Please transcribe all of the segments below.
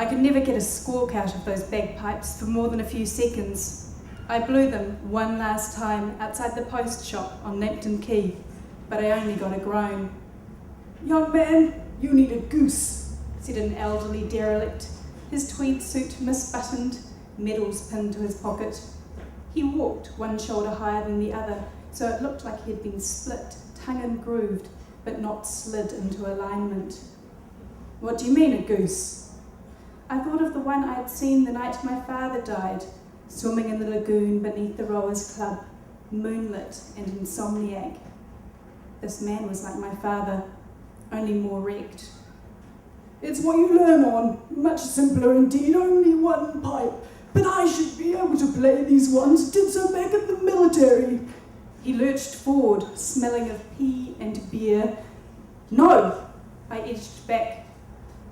I could never get a squawk out of those bagpipes for more than a few seconds. I blew them one last time outside the post shop on Lambton Quay, but I only got a groan. "Young man, you need a goose," said an elderly derelict, his tweed suit misbuttoned, medals pinned to his pocket. He walked one shoulder higher than the other, so it looked like he had been split, tongue and grooved, but not slid into alignment. "What do you mean, a goose?" I thought of the one I had seen the night my father died, swimming in the lagoon beneath the Rowers' Club, moonlit and insomniac. This man was like my father, only more wrecked. "It's what you learn on. Much simpler indeed, only one pipe. But I should be able to play these ones. Did so back at the military." He lurched forward, smelling of pea and beer. "No!" I edged back.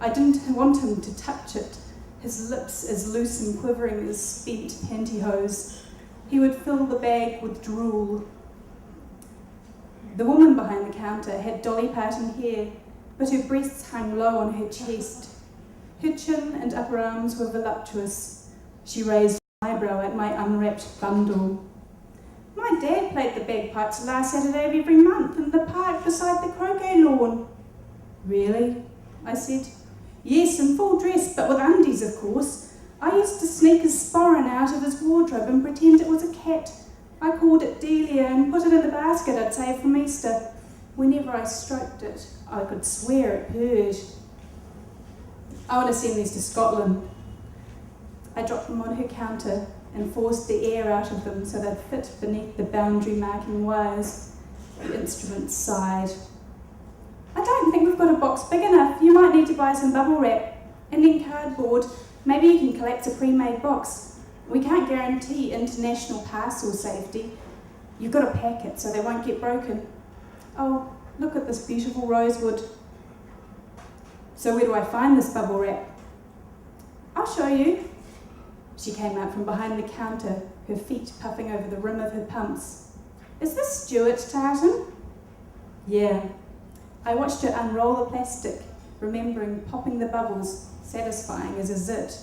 I didn't want him to touch it, his lips as loose and quivering as spent pantyhose. He would fill the bag with drool. The woman behind the counter had Dolly Parton hair, but her breasts hung low on her chest. Her chin and upper arms were voluptuous. She raised an eyebrow at my unwrapped bundle. "My dad played the bagpipes last Saturday of every month in the park beside the croquet lawn." "Really?" I said. "Yes, in full dress, but with undies, of course. I used to sneak his sporran out of his wardrobe and pretend it was a cat. I called it Delia and put it in the basket I'd saved from Easter. Whenever I stroked it, I could swear it purred." "I want to send these to Scotland." I dropped them on her counter and forced the air out of them so they'd fit beneath the boundary marking wires. The instrument sighed. "I don't think we've got a box big enough. You might need to buy some bubble wrap and then cardboard. Maybe you can collect a pre-made box. We can't guarantee international parcel safety. You've got to pack it so they won't get broken. Oh, look at this beautiful rosewood." "So where do I find this bubble wrap?" "I'll show you." She came out from behind the counter, her feet puffing over the rim of her pumps. "Is this Stuart tartan?" "Yeah." I watched her unroll the plastic, remembering popping the bubbles, satisfying as a zit.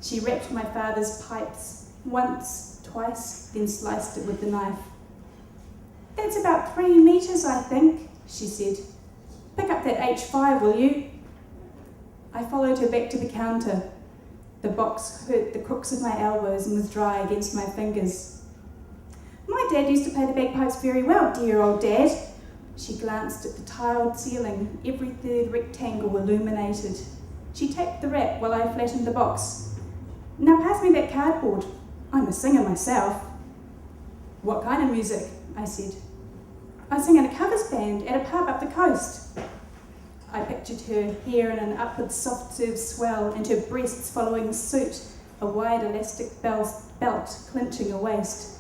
She wrapped my father's pipes, once, twice, then sliced it with the knife. "That's about 3 metres, I think," she said. "Pick up that H5, will you?" I followed her back to the counter. The box hurt the crooks of my elbows and was dry against my fingers. "My dad used to play the bagpipes very well, dear old dad." She glanced at the tiled ceiling, every third rectangle illuminated. She tapped the wrap while I flattened the box. "Now pass me that cardboard. I'm a singer myself." "What kind of music?" I said. "I sing in a covers band at a pub up the coast." I pictured her hair in an upward soft serve swell and her breasts following suit, a wide elastic belt clinching a waist.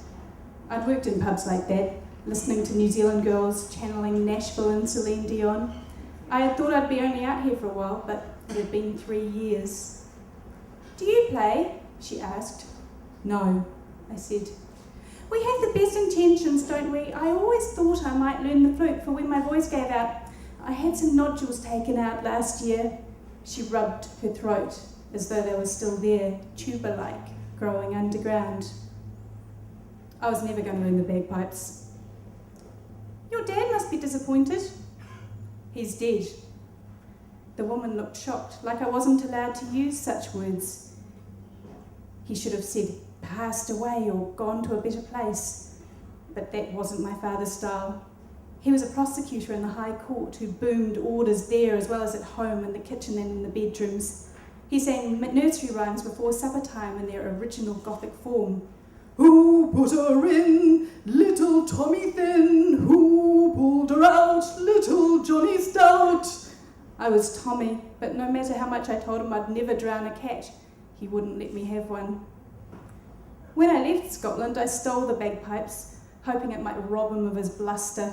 I'd worked in pubs like that, listening to New Zealand girls channeling Nashville and Celine Dion. I had thought I'd be only out here for a while, but it had been 3 years. "Do you play?" she asked. "No," I said. "We have the best intentions, don't we? I always thought I might learn the flute for when my voice gave out. I had some nodules taken out last year." She rubbed her throat as though they were still there, tuber-like, growing underground. I was never going to learn the bagpipes. "Your dad must be disappointed." "He's dead." The woman looked shocked, like I wasn't allowed to use such words. He should have said passed away or gone to a better place, but that wasn't my father's style. He was a prosecutor in the High Court who boomed orders there as well as at home in the kitchen and in the bedrooms. He sang nursery rhymes before supper time in their original Gothic form. "Who put her in, little Tommy Thin? Who pulled her out, little Johnny Stout?" I was Tommy, but no matter how much I told him I'd never drown a cat, he wouldn't let me have one. When I left Scotland, I stole the bagpipes, hoping it might rob him of his bluster.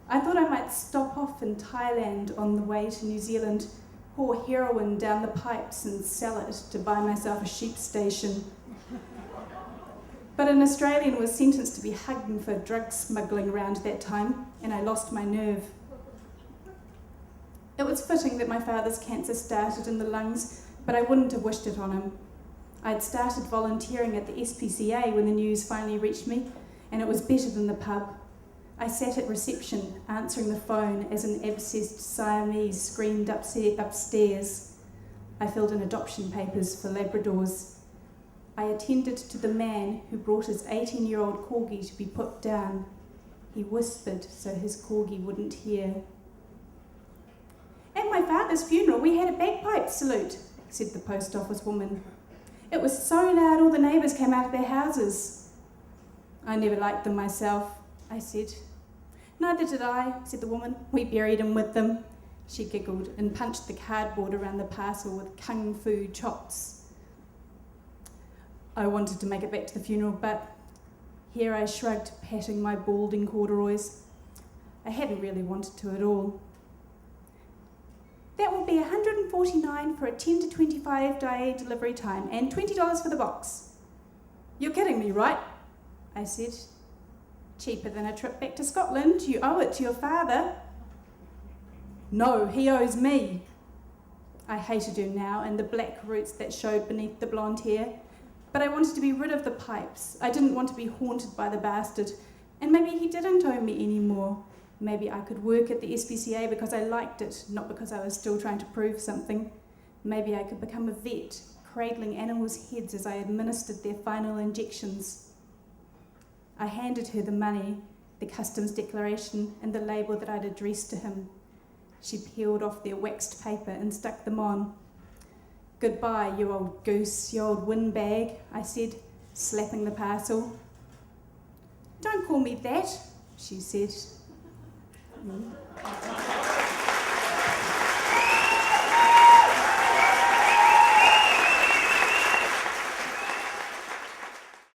I thought I might stop off in Thailand on the way to New Zealand, pour heroin down the pipes and sell it to buy myself a sheep station. But an Australian was sentenced to be hugged for drug smuggling around that time, and I lost my nerve. It was fitting that my father's cancer started in the lungs but I wouldn't have wished it on him. I'd started volunteering at the SPCA when the news finally reached me, and it was better than the pub. I sat at reception, answering the phone as an abscessed Siamese screamed upstairs. I filled in adoption papers for Labradors. I attended to the man who brought his 18-year-old corgi to be put down. He whispered so his corgi wouldn't hear. At my father's funeral, we had a bagpipe salute, said the post office woman. It was so loud all the neighbours came out of their houses. I never liked them myself, I said. Neither did I, said the woman. We buried him with them. She giggled and punched the cardboard around the parcel with kung fu chops. I wanted to make it back to the funeral, but here I shrugged, patting my balding corduroys. I hadn't really wanted to at all. That will be $149 for a 10 to 25 day delivery time and $20 for the box. You're kidding me, right? I said. Cheaper than a trip back to Scotland. You owe it to your father. No, he owes me. I hated her now and the black roots that showed beneath the blonde hair. But I wanted to be rid of the pipes. I didn't want to be haunted by the bastard. And maybe he didn't owe me anymore. Maybe I could work at the SPCA because I liked it, not because I was still trying to prove something. Maybe I could become a vet, cradling animals' heads as I administered their final injections. I handed her the money, the customs declaration, and the label that I'd addressed to him. She peeled off their waxed paper and stuck them on. Goodbye, you old goose, you old windbag, I said, slapping the parcel. Don't call me that, she said.